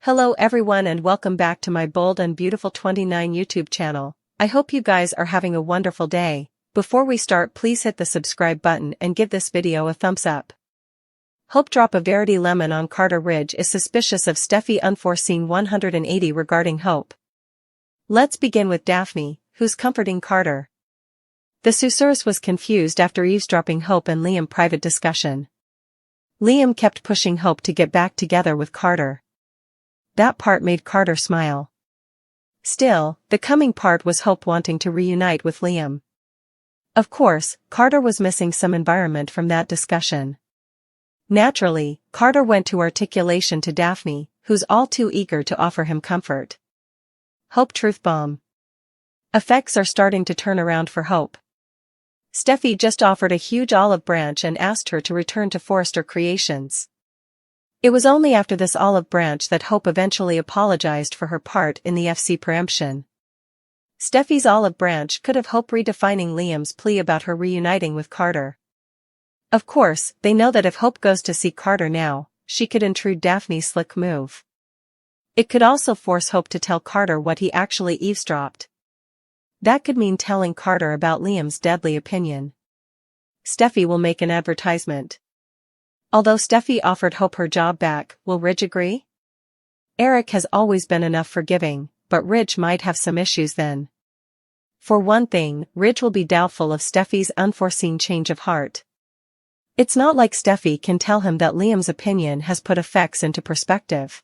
Hello everyone and welcome back to my Bold and Beautiful 29 YouTube channel. I hope you guys are having a wonderful day. Before we start, please hit the subscribe button and give this video a thumbs up. Hope drop a Verity lemon on Carter. Ridge is suspicious of Steffi. Unforeseen 180 regarding Hope. Let's begin with Daphne, who's comforting Carter. The susurrus was confused after eavesdropping Hope and Liam private discussion. Liam kept pushing Hope to get back together with Carter. That part made Carter smile. Still, the coming part was Hope wanting to reunite with Liam. Of course, Carter was missing some environment from that discussion. Naturally, Carter went to articulation to Daphne, who's all too eager to offer him comfort. Hope truth bomb. Effects are starting to turn around for Hope. Steffi just offered a huge olive branch and asked her to return to Forrester Creations. It was only after this olive branch that Hope eventually apologized for her part in the FC preemption. Steffi's olive branch could have Hope redefining Liam's plea about her reuniting with Carter. Of course, they know that if Hope goes to see Carter now, she could intrude Daphne's slick move. It could also force Hope to tell Carter what he actually eavesdropped. That could mean telling Carter about Liam's deadly opinion. Steffi will make an advertisement. Although Steffi offered Hope her job back, will Ridge agree? Eric has always been enough forgiving, but Ridge might have some issues then. For one thing, Ridge will be doubtful of Steffi's unforeseen change of heart. It's not like Steffi can tell him that Liam's opinion has put effects into perspective.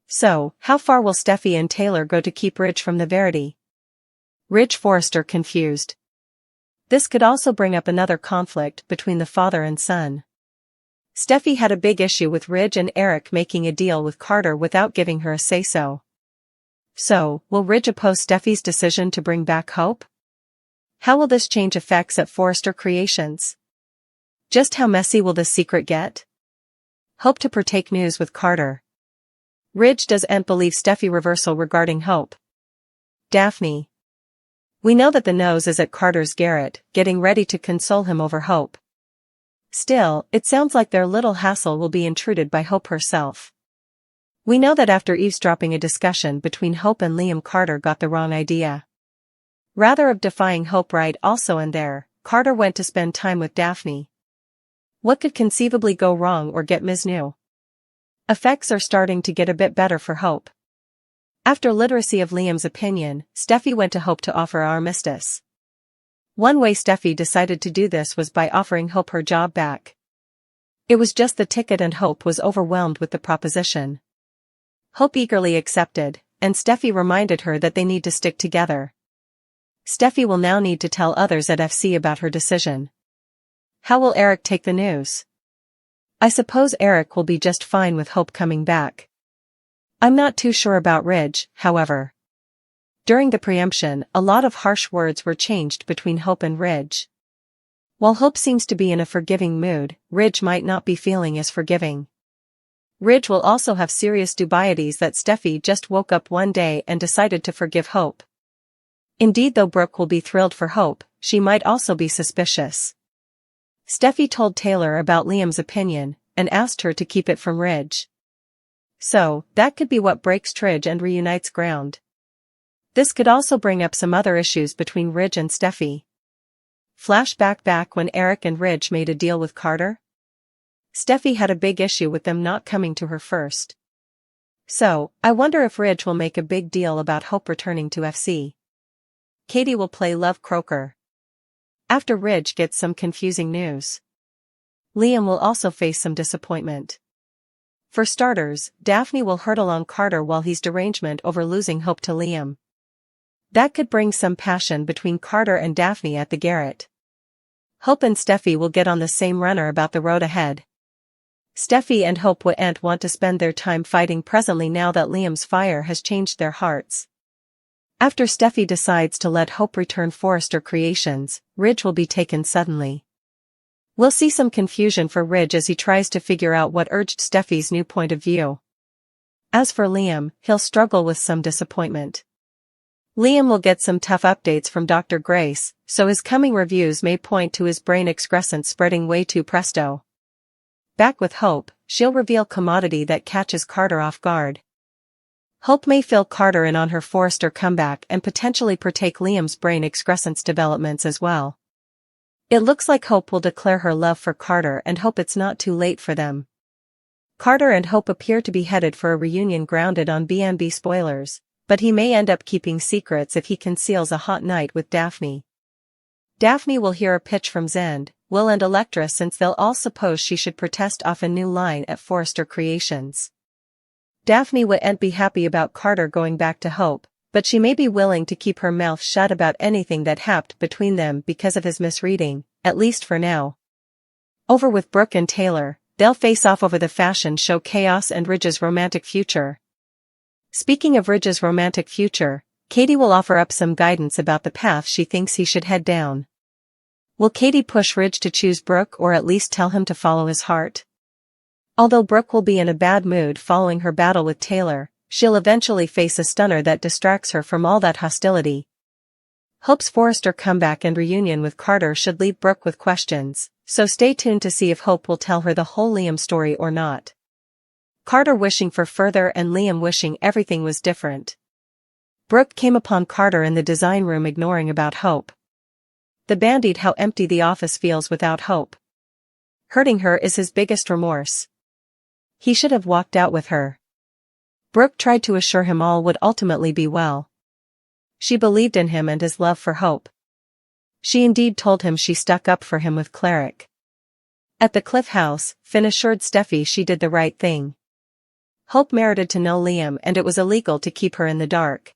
So, how far will Steffi and Taylor go to keep Ridge from the Verity? Ridge Forrester confused. This could also bring up another conflict between the father and son. Steffi had a big issue with Ridge and Eric making a deal with Carter without giving her a say-so. So, will Ridge oppose Steffi's decision to bring back Hope? How will this change effects at Forrester Creations? Just how messy will this secret get? Hope to partake news with Carter. Ridge doesn't believe Steffi reversal regarding Hope. Daphne. We know that the nose is at Carter's garret, getting ready to console him over Hope. Still, it sounds like their little hassle will be intruded by Hope herself. We know that after eavesdropping a discussion between Hope and Liam, Carter got the wrong idea. Rather of defying Hope right also and there, Carter went to spend time with Daphne. What could conceivably go wrong or get Ms. New? Effects are starting to get a bit better for Hope. After literacy of Liam's opinion, Steffi went to Hope to offer armistice. One way Steffi decided to do this was by offering Hope her job back. It was just the ticket and Hope was overwhelmed with the proposition. Hope eagerly accepted, and Steffi reminded her that they need to stick together. Steffi will now need to tell others at FC about her decision. How will Eric take the news? I suppose Eric will be just fine with Hope coming back. I'm not too sure about Ridge, however. During the preemption, a lot of harsh words were changed between Hope and Ridge. While Hope seems to be in a forgiving mood, Ridge might not be feeling as forgiving. Ridge will also have serious dubieties that Steffi just woke up one day and decided to forgive Hope. Indeed, though Brooke will be thrilled for Hope, she might also be suspicious. Steffi told Taylor about Liam's opinion, and asked her to keep it from Ridge. So, that could be what breaks Ridge and reunites ground. This could also bring up some other issues between Ridge and Steffi. Flashback back when Eric and Ridge made a deal with Carter? Steffi had a big issue with them not coming to her first. So, I wonder if Ridge will make a big deal about Hope returning to FC. Katie will play Love Croaker. After Ridge gets some confusing news. Liam will also face some disappointment. For starters, Daphne will hurtle on Carter while he's derangement over losing Hope to Liam. That could bring some passion between Carter and Daphne at the garret. Hope and Steffi will get on the same runner about the road ahead. Steffi and Hope wouldn't want to spend their time fighting presently now that Liam's fire has changed their hearts. After Steffi decides to let Hope return Forrester Creations, Ridge will be taken suddenly. We'll see some confusion for Ridge as he tries to figure out what urged Steffi's new point of view. As for Liam, he'll struggle with some disappointment. Liam will get some tough updates from Dr. Grace, so his coming reviews may point to his brain excrescence spreading way too presto. Back with Hope, she'll reveal commodity that catches Carter off guard. Hope may fill Carter in on her Forrester comeback and potentially partake Liam's brain excrescence developments as well. It looks like Hope will declare her love for Carter and hope it's not too late for them. Carter and Hope appear to be headed for a reunion grounded on B&B spoilers, but he may end up keeping secrets if he conceals a hot night with Daphne. Daphne will hear a pitch from Zend, Will and Electra since they'll all suppose she should protest off a new line at Forrester Creations. Daphne wouldn't be happy about Carter going back to Hope, but she may be willing to keep her mouth shut about anything that happened between them because of his misreading, at least for now. Over with Brooke and Taylor, they'll face off over the fashion show Chaos and Ridge's romantic future. Speaking of Ridge's romantic future, Katie will offer up some guidance about the path she thinks he should head down. Will Katie push Ridge to choose Brooke or at least tell him to follow his heart? Although Brooke will be in a bad mood following her battle with Taylor, she'll eventually face a stunner that distracts her from all that hostility. Hope's Forrester comeback and reunion with Carter should leave Brooke with questions, so stay tuned to see if Hope will tell her the whole Liam story or not. Carter wishing for further and Liam wishing everything was different. Brooke came upon Carter in the design room ignoring about Hope. The bandied how empty the office feels without Hope. Hurting her is his biggest remorse. He should have walked out with her. Brooke tried to assure him all would ultimately be well. She believed in him and his love for Hope. She indeed told him she stuck up for him with Cleric. At the Cliff House, Finn assured Steffi she did the right thing. Hope merited to know Liam and it was illegal to keep her in the dark.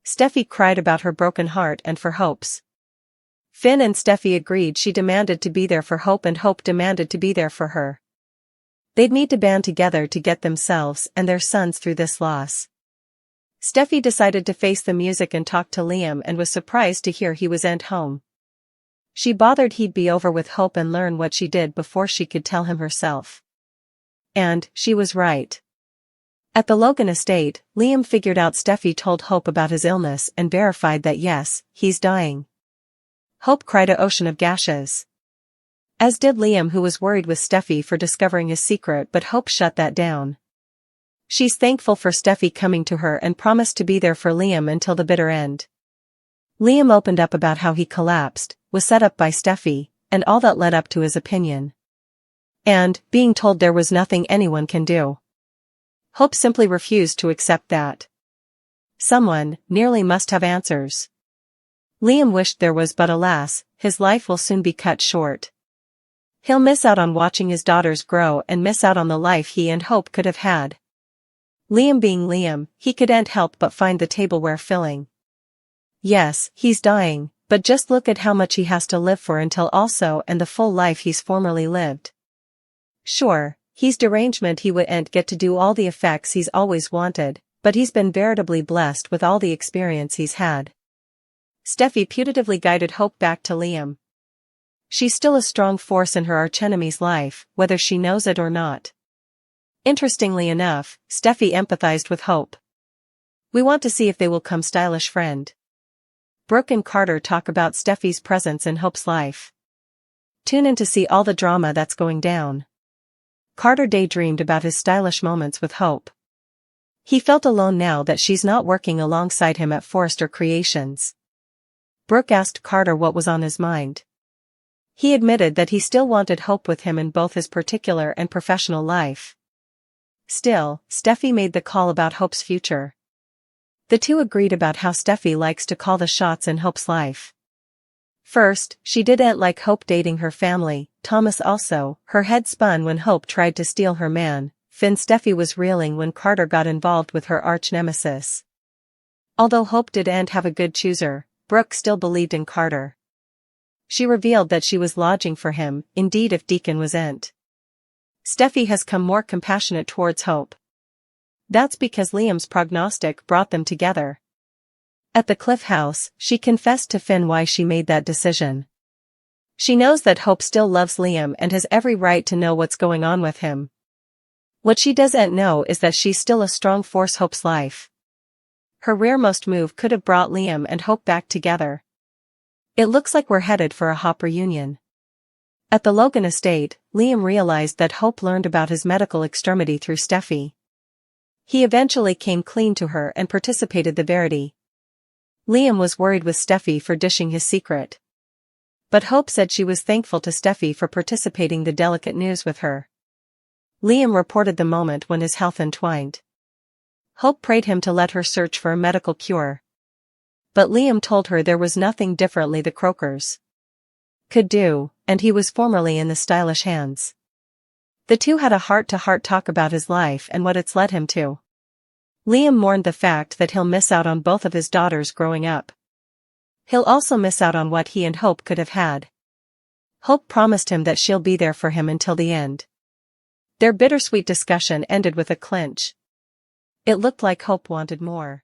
Steffi cried about her broken heart and for Hope's. Finn and Steffi agreed she demanded to be there for Hope and Hope demanded to be there for her. They'd need to band together to get themselves and their sons through this loss. Steffi decided to face the music and talk to Liam and was surprised to hear he was at home. She bothered he'd be over with Hope and learn what she did before she could tell him herself. And she was right. At the Logan estate, Liam figured out Steffi told Hope about his illness and verified that yes, he's dying. Hope cried an ocean of gashes. As did Liam, who was worried with Steffi for discovering his secret, but Hope shut that down. She's thankful for Steffi coming to her and promised to be there for Liam until the bitter end. Liam opened up about how he collapsed, was set up by Steffi, and all that led up to his opinion. And, being told there was nothing anyone can do. Hope simply refused to accept that. Someone, nearly must have answers. Liam wished there was, but alas, his life will soon be cut short. He'll miss out on watching his daughters grow and miss out on the life he and Hope could have had. Liam being Liam, he couldn't help but find the tableware filling. Yes, he's dying, but just look at how much he has to live for until also and the full life he's formerly lived. Sure, he's derangement he wouldn't get to do all the effects he's always wanted, but he's been veritably blessed with all the experience he's had. Steffi putatively guided Hope back to Liam. She's still a strong force in her archenemy's life, whether she knows it or not. Interestingly enough, Steffi empathized with Hope. We want to see if they will come stylish friend. Brooke and Carter talk about Steffi's presence in Hope's life. Tune in to see all the drama that's going down. Carter daydreamed about his stylish moments with Hope. He felt alone now that she's not working alongside him at Forrester Creations. Brooke asked Carter what was on his mind. He admitted that he still wanted Hope with him in both his particular and professional life. Still, Steffi made the call about Hope's future. The two agreed about how Steffi likes to call the shots in Hope's life. First, she didn't like Hope dating her family. Thomas also, her head spun when Hope tried to steal her man. Finn. Steffi was reeling when Carter got involved with her arch-nemesis. Although Hope didn't have a good chooser, Brooke still believed in Carter. She revealed that she was lodging for him, indeed if Deacon wasn't. Steffi has come more compassionate towards Hope. That's because Liam's prognostic brought them together. At the Cliff House, she confessed to Finn why she made that decision. She knows that Hope still loves Liam and has every right to know what's going on with him. What she doesn't know is that she's still a strong force Hope's life. Her rearmost move could have brought Liam and Hope back together. It looks like we're headed for a Hop reunion. At the Logan estate, Liam realized that Hope learned about his medical extremity through Steffi. He eventually came clean to her and participated the Verity. Liam was worried with Steffi for dishing his secret. But Hope said she was thankful to Steffi for participating the delicate news with her. Liam reported the moment when his health entwined. Hope prayed him to let her search for a medical cure. But Liam told her there was nothing differently the Croakers could do, and he was formerly in the stylish hands. The two had a heart-to-heart talk about his life and what it's led him to. Liam mourned the fact that he'll miss out on both of his daughters growing up. He'll also miss out on what he and Hope could have had. Hope promised him that she'll be there for him until the end. Their bittersweet discussion ended with a clinch. It looked like Hope wanted more.